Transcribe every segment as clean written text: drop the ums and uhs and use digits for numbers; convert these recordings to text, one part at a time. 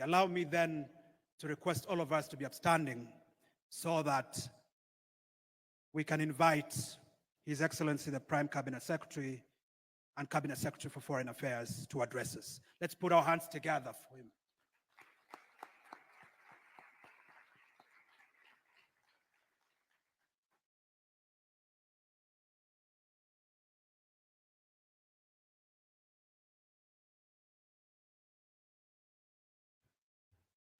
Allow me then to request all of us to be upstanding so that we can invite His Excellency the Prime Cabinet Secretary and Cabinet Secretary for Foreign Affairs to address us. Let's put our hands together for him.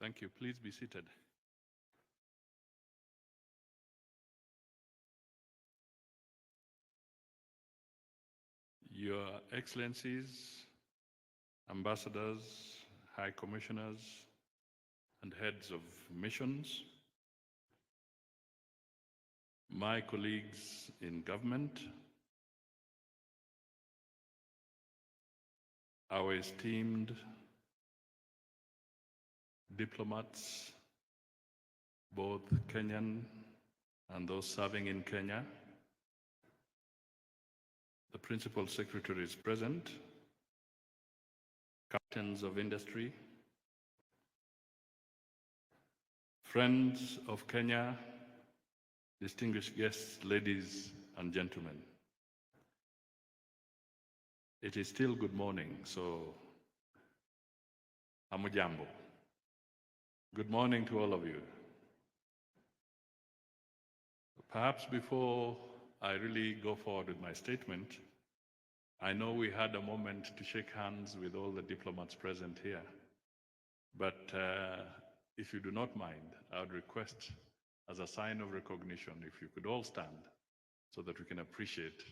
Thank you. Please be seated. Your Excellencies, Ambassadors, High Commissioners, and Heads of Missions, my colleagues in government, our esteemed diplomats, both Kenyan and those serving in Kenya. The Principal Secretary is present, captains of industry, friends of Kenya, distinguished guests, ladies and gentlemen. It is still good morning, so hamujambo. Good morning to all of you. Perhaps before I really go forward with my statement, I know we had a moment to shake hands with all the diplomats present here, but if you do not mind, I would request as a sign of recognition, if you could all stand so that we can appreciate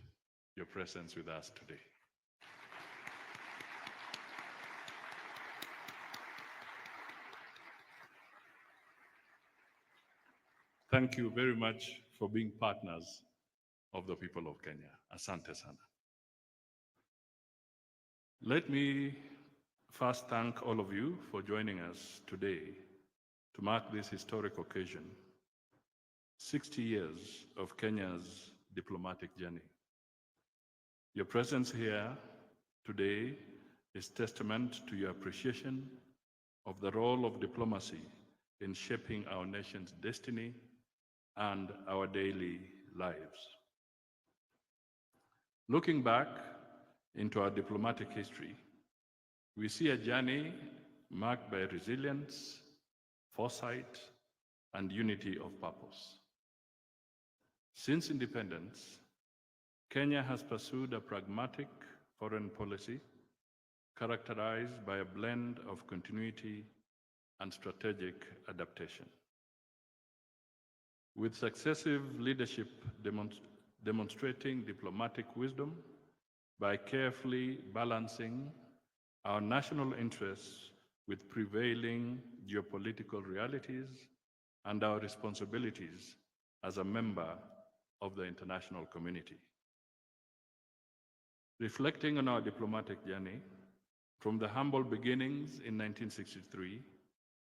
your presence with us today. Thank you very much for being partners of the people of Kenya. Asante sana. Let me first thank all of you for joining us today to mark this historic occasion, 60 years of Kenya's diplomatic journey. Your presence here today is testament to your appreciation of the role of diplomacy in shaping our nation's destiny and our daily lives. Looking back into our diplomatic history, we see a journey marked by resilience, foresight, and unity of purpose. Since independence, Kenya has pursued a pragmatic foreign policy characterized by a blend of continuity and strategic adaptation. With successive leadership demonstrating diplomatic wisdom by carefully balancing our national interests with prevailing geopolitical realities and our responsibilities as a member of the international community. Reflecting on our diplomatic journey, from the humble beginnings in 1963,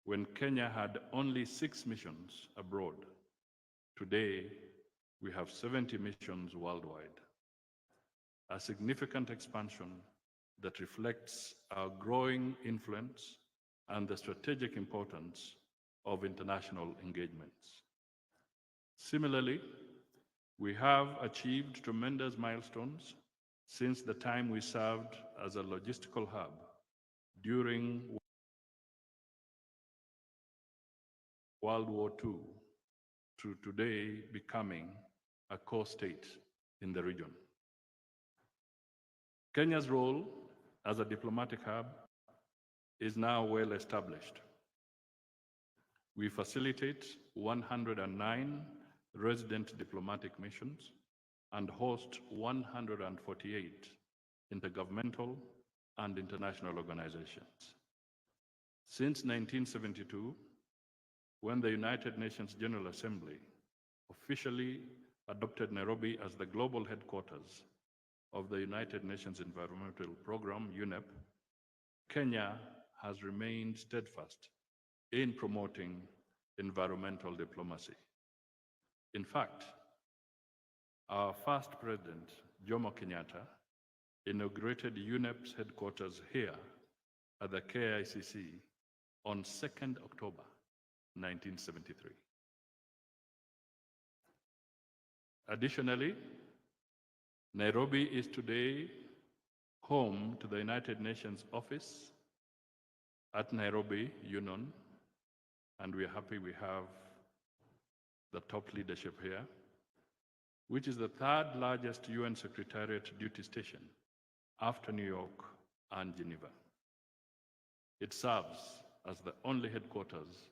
when Kenya had only 6 missions abroad, today, we have 70 missions worldwide, a significant expansion that reflects our growing influence and the strategic importance of international engagements. Similarly, we have achieved tremendous milestones since the time we served as a logistical hub during World War II, to today becoming a core state in the region. Kenya's role as a diplomatic hub is now well established. We facilitate 109 resident diplomatic missions and host 148 intergovernmental and international organizations. Since 1972, when the United Nations General Assembly officially adopted Nairobi as the global headquarters of the United Nations Environmental Program, UNEP, Kenya has remained steadfast in promoting environmental diplomacy. In fact, our first president, Jomo Kenyatta, inaugurated UNEP's headquarters here at the KICC on 2nd October 1973. Additionally, Nairobi is today home to the United Nations office at Nairobi Union, and we are happy we have the top leadership here, which is the third largest UN Secretariat duty station after New York and Geneva. It serves as the only headquarters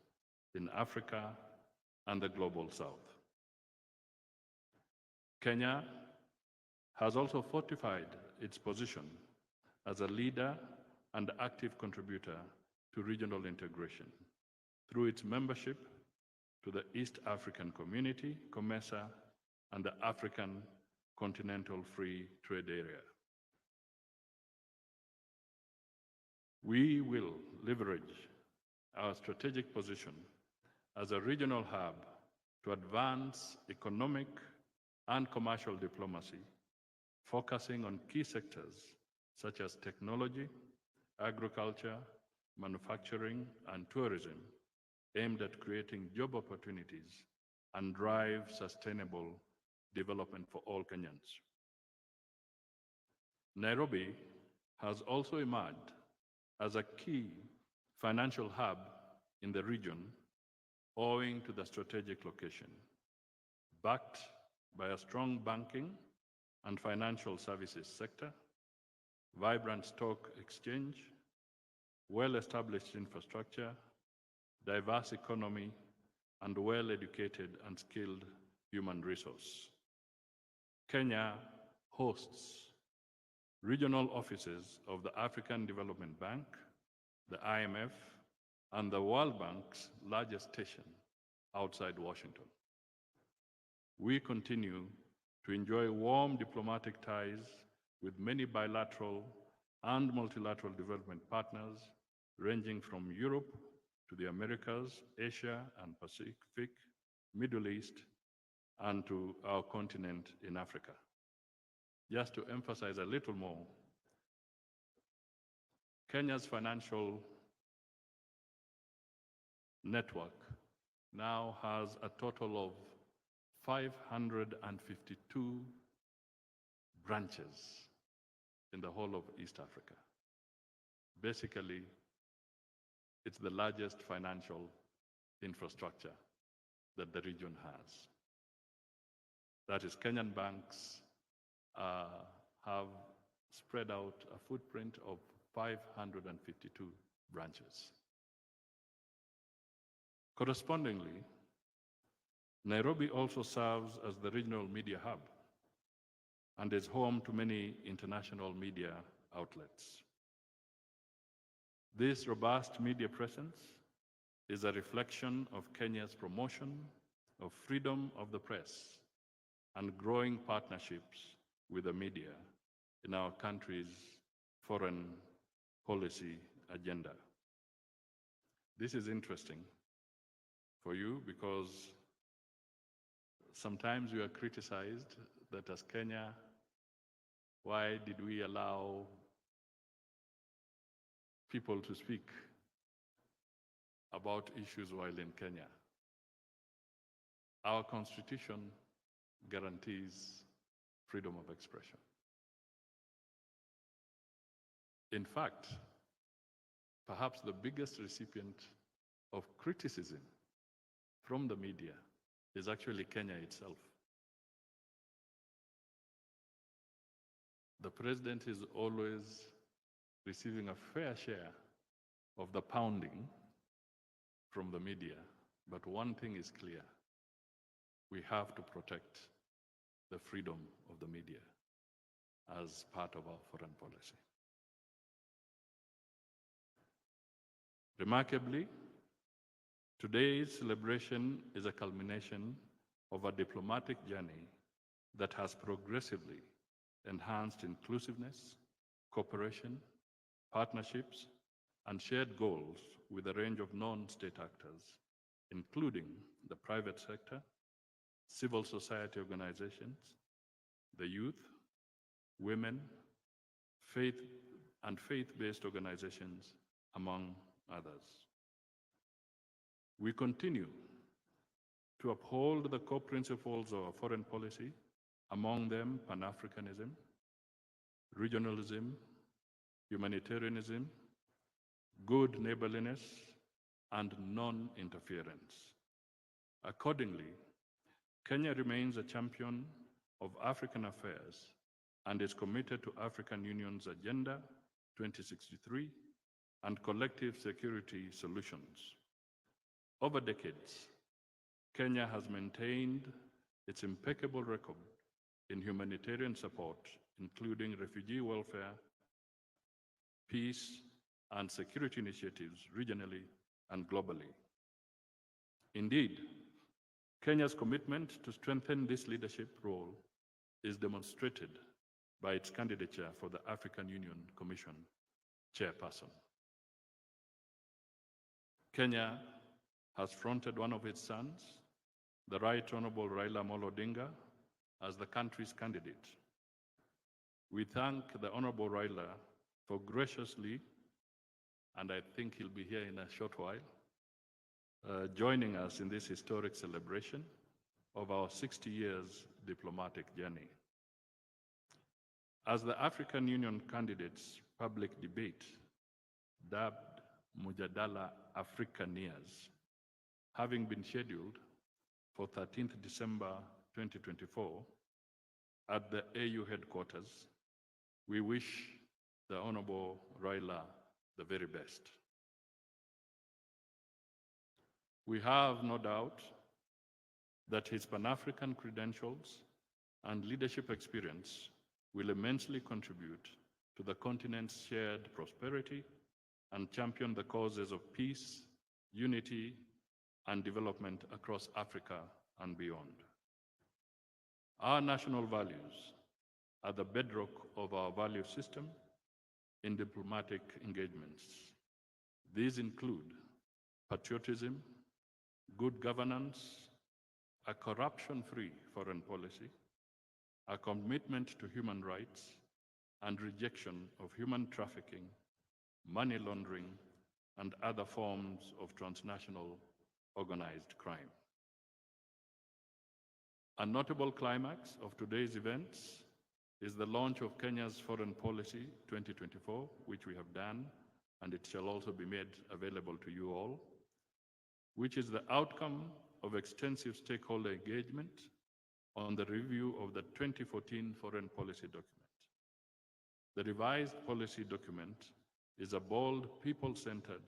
in Africa and the Global South. Kenya has also fortified its position as a leader and active contributor to regional integration through its membership to the East African Community, COMESA, and the African Continental Free Trade Area. We will leverage our strategic position as a regional hub to advance economic and commercial diplomacy, focusing on key sectors such as technology, agriculture, manufacturing, and tourism, aimed at creating job opportunities and drive sustainable development for all Kenyans. Nairobi has also emerged as a key financial hub in the region owing to the strategic location, backed by a strong banking and financial services sector, vibrant stock exchange, well-established infrastructure, diverse economy, and well-educated and skilled human resource. Kenya hosts regional offices of the African Development Bank, the IMF, and the World Bank's largest station outside Washington. We continue to enjoy warm diplomatic ties with many bilateral and multilateral development partners, ranging from Europe to the Americas, Asia and Pacific, Middle East, and to our continent in Africa. Just to emphasize a little more, Kenya's financial network now has a total of 552 branches in the whole of East Africa. Basically, it's the largest financial infrastructure that the region has. That is, Kenyan banks have spread out a footprint of 552 branches. Correspondingly, Nairobi also serves as the regional media hub and is home to many international media outlets. This robust media presence is a reflection of Kenya's promotion of freedom of the press and growing partnerships with the media in our country's foreign policy agenda. This is interesting for you because sometimes we are criticized that as Kenya, why did we allow people to speak about issues while in Kenya? Our constitution guarantees freedom of expression. In fact, perhaps the biggest recipient of criticism from the media is actually Kenya itself. The president is always receiving a fair share of the pounding from the media, but one thing is clear: we have to protect the freedom of the media as part of our foreign policy. Remarkably, today's celebration is a culmination of a diplomatic journey that has progressively enhanced inclusiveness, cooperation, partnerships, and shared goals with a range of non-state actors, including the private sector, civil society organizations, the youth, women, faith and faith-based organizations, among others. We continue to uphold the core principles of our foreign policy, among them Pan-Africanism, regionalism, humanitarianism, good neighborliness, and non-interference. Accordingly, Kenya remains a champion of African affairs and is committed to African Union's Agenda 2063 and collective security solutions. Over decades, Kenya has maintained its impeccable record in humanitarian support, including refugee welfare, peace, and security initiatives regionally and globally. Indeed, Kenya's commitment to strengthen this leadership role is demonstrated by its candidature for the African Union Commission chairperson. Kenya has fronted one of its sons, the Right Honorable Raila Amolo Odinga, as the country's candidate. We thank the Honorable Raila for graciously, and I think he'll be here in a short while, joining us in this historic celebration of our 60 years diplomatic journey. As the African Union candidates' public debate, dubbed Mujadala Africaneers, having been scheduled for 13th December 2024 at the AU headquarters, we wish the Honorable Raila the very best. We have no doubt that his Pan-African credentials and leadership experience will immensely contribute to the continent's shared prosperity and champion the causes of peace, unity, and development across Africa and beyond. Our national values are the bedrock of our value system in diplomatic engagements. These include patriotism, good governance, a corruption-free foreign policy, a commitment to human rights, and rejection of human trafficking, money laundering, and other forms of transnational organized crime. A notable climax of today's events is the launch of Kenya's Foreign Policy 2024, which we have done, and it shall also be made available to you all, which is the outcome of extensive stakeholder engagement on the review of the 2014 Foreign Policy document. The revised policy document is a bold, people-centered,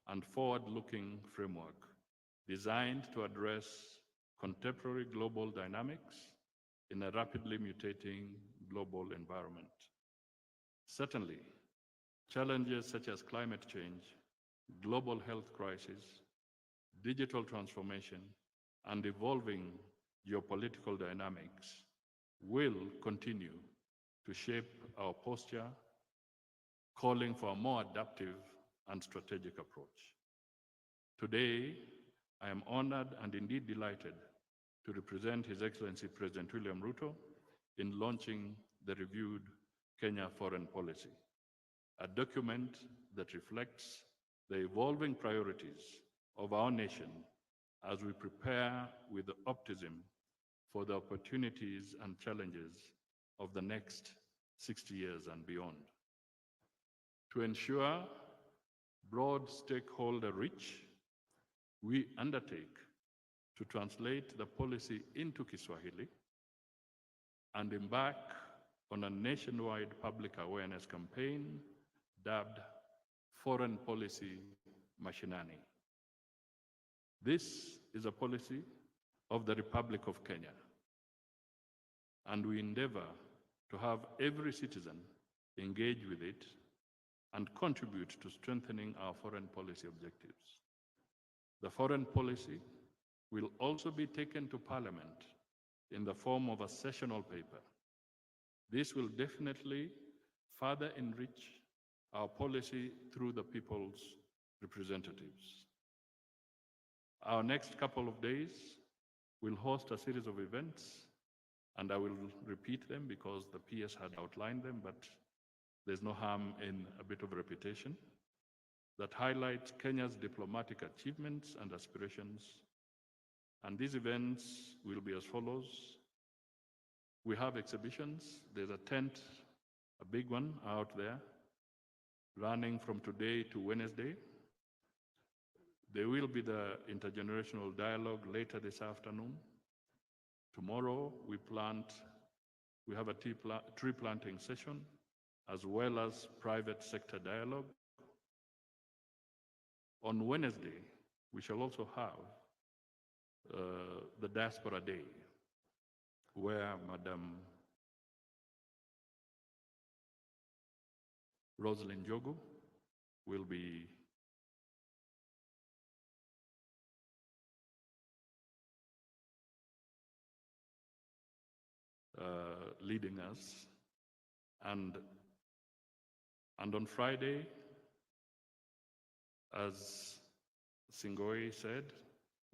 and forward-looking framework designed to address contemporary global dynamics in a rapidly mutating global environment. Certainly, challenges such as climate change, global health crisis, digital transformation, and evolving geopolitical dynamics will continue to shape our posture, calling for a more adaptive and strategic approach. Today, I am honored and indeed delighted to represent His Excellency President William Ruto in launching the reviewed Kenya Foreign Policy, a document that reflects the evolving priorities of our nation as we prepare with optimism for the opportunities and challenges of the next 60 years and beyond. To ensure broad stakeholder reach, we undertake to translate the policy into Kiswahili and embark on a nationwide public awareness campaign dubbed Foreign Policy Mashinani. This is a policy of the Republic of Kenya, and we endeavor to have every citizen engage with it and contribute to strengthening our foreign policy objectives. The foreign policy will also be taken to Parliament in the form of a sessional paper. This will definitely further enrich our policy through the people's representatives. Our next couple of days will host a series of events, and I will repeat them because the PS had outlined them, but there's no harm in a bit of repetition. that highlights Kenya's diplomatic achievements and aspirations. And these events will be as follows. We have exhibitions. There's a tent, a big one out there, running from today to Wednesday. There will be the intergenerational dialogue later this afternoon. Tomorrow, we have a tree planting session, as well as private sector dialogue. On Wednesday, we shall also have the Diaspora Day, where Madam Rosalind Jogo will be leading us. And on Friday, as Singoi said,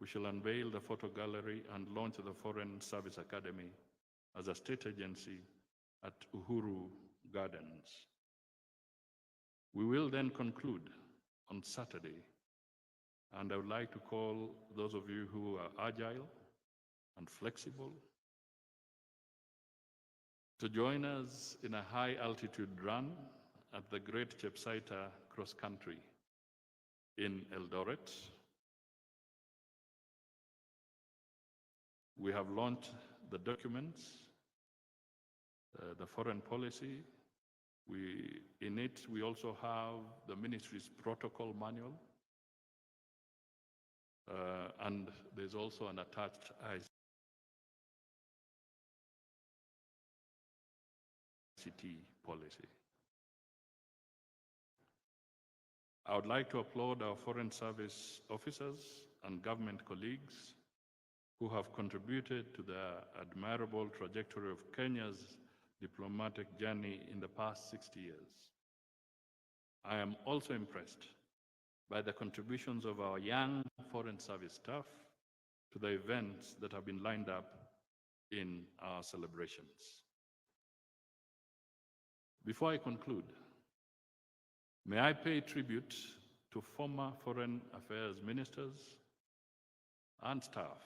we shall unveil the photo gallery and launch the Foreign Service Academy as a state agency at Uhuru Gardens. We will then conclude on Saturday, and I would like to call those of you who are agile and flexible to join us in a high-altitude run at the Great Chepsaita Cross Country in Eldoret. We have launched the documents, the foreign policy. In it, we also have the ministry's protocol manual, and there's also an attached ICT policy. I would like to applaud our Foreign Service officers and government colleagues who have contributed to the admirable trajectory of Kenya's diplomatic journey in the past 60 years. I am also impressed by the contributions of our young Foreign Service staff to the events that have been lined up in our celebrations. Before I conclude, may I pay tribute to former Foreign Affairs ministers and staff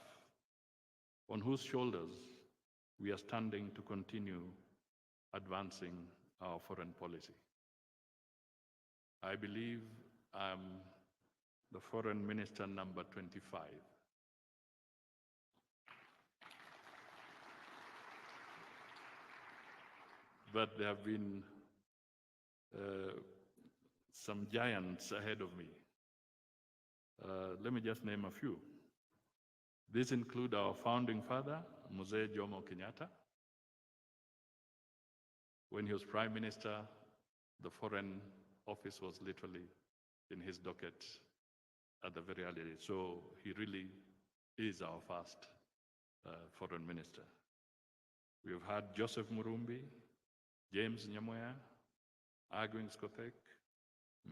on whose shoulders we are standing to continue advancing our foreign policy. I believe I'm the Foreign Minister number 25. But there have been some giants ahead of me. Let me just name a few. These include our founding father, Mzee Jomo Kenyatta. When he was Prime Minister, the Foreign Office was literally in his docket at the very early days. So he really is our first Foreign Minister. We have had Joseph Murumbi, James Nyamoya, Agwin Skothek,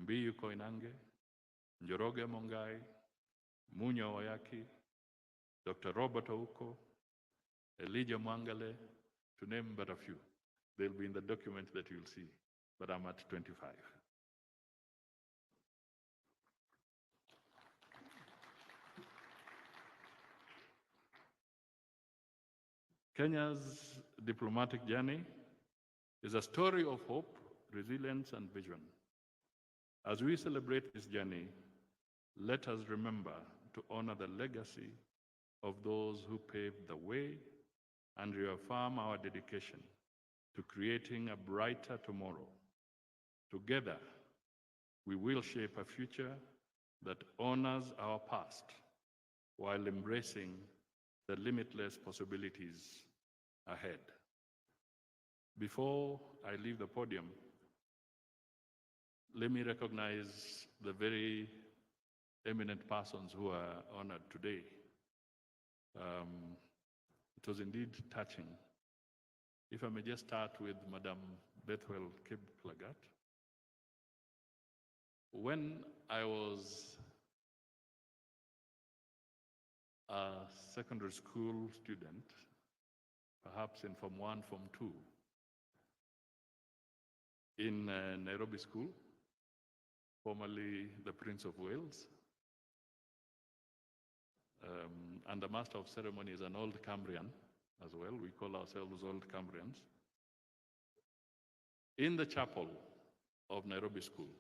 Mbiyu Koinange, Njoroge Mongai, Munyo Oyaki, Dr. Robert Ouko, Elijah Mwangale, to name but a few. They'll be in the document that you'll see, but I'm at 25. Kenya's diplomatic journey is a story of hope, resilience, and vision. As we celebrate this journey, let us remember to honor the legacy of those who paved the way and reaffirm our dedication to creating a brighter tomorrow. Together, we will shape a future that honors our past while embracing the limitless possibilities ahead. Before I leave the podium, let me recognize the very eminent persons who are honored today. It was indeed touching. If I may just start with Madam Bethwel Kiplagat. When I was a secondary school student, perhaps in Form 1, Form 2, in Nairobi School, formerly the Prince of Wales, and the Master of Ceremony is an old Cambrian as well. We call ourselves old Cambrians. In the chapel of Nairobi School,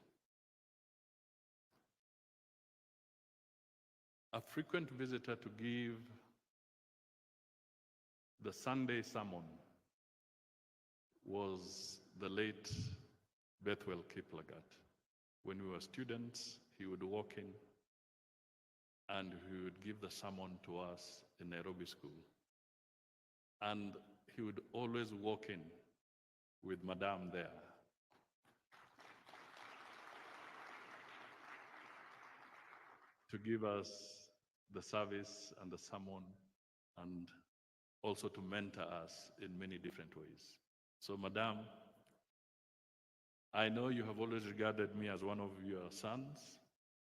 a frequent visitor to give the Sunday sermon was the late Bethwel Kiplagat. When we were students, he would walk in and he would give the sermon to us in Nairobi School. And he would always walk in with Madame there. To give us the service and the sermon, and also to mentor us in many different ways. So, Madame, I know you have always regarded me as one of your sons.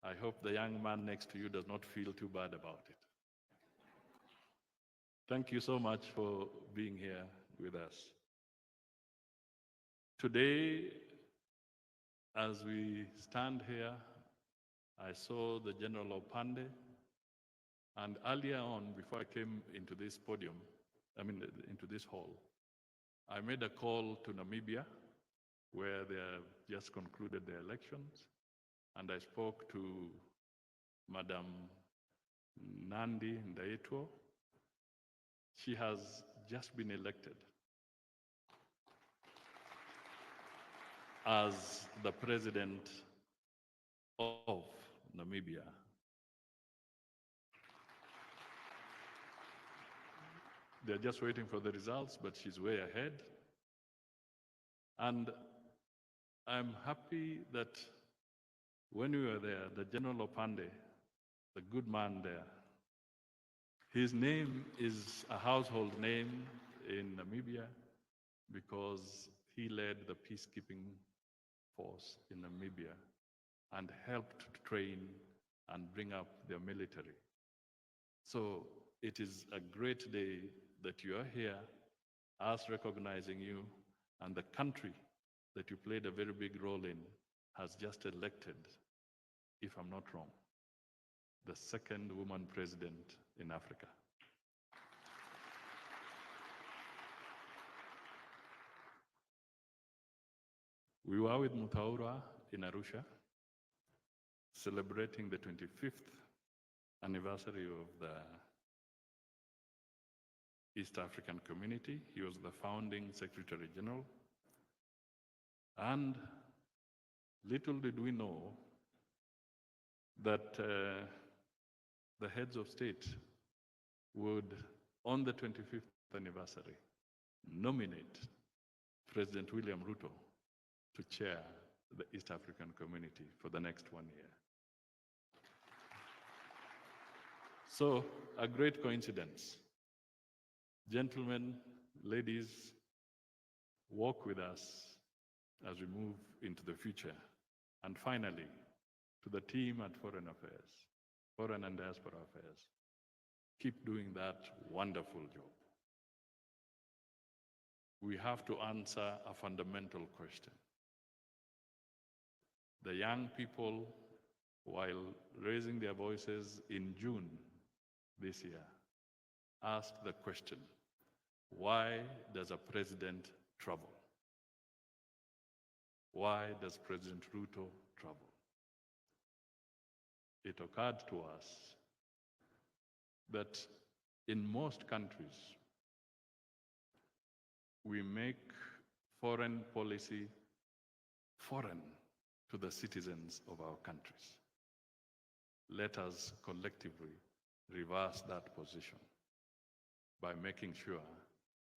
I hope the young man next to you does not feel too bad about it. Thank you so much for being here with us. Today, as we stand here, I saw the General Opande, and earlier on, before I came into this podium, into this hall, I made a call to Namibia, where they have just concluded their elections, and I spoke to Madam Nandi Ndaitwo. She has just been elected as the president of Namibia. They're just waiting for the results, but she's way ahead. And I'm happy that when we were there, the General Opande, the good man there, his name is a household name in Namibia because he led the peacekeeping force in Namibia and helped to train and bring up their military. So it is a great day that you are here, us recognizing you, and the country that you played a very big role in has just elected, if I'm not wrong, the second woman president in Africa. We were with Mutaura in Arusha, celebrating the 25th anniversary of the East African Community. He was the founding Secretary General. And little did we know that the heads of state would, on the 25th anniversary, nominate President William Ruto to chair the East African Community for the next 1 year. So, a great coincidence. Gentlemen, ladies, walk with us as we move into the future. And finally, to the team at Foreign Affairs, Foreign and Diaspora Affairs, keep doing that wonderful job. We have to answer a fundamental question. The young people, while raising their voices in June this year, asked the question, why does a president travel? Why does President Ruto travel? It occurred to us that in most countries, we make foreign policy foreign to the citizens of our countries. Let us collectively reverse that position by making sure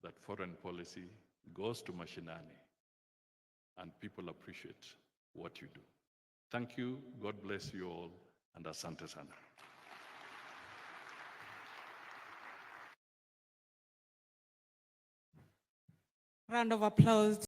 that foreign policy goes to mashinani and people appreciate what you do. Thank you, God bless you all, and asante sana. Round of applause.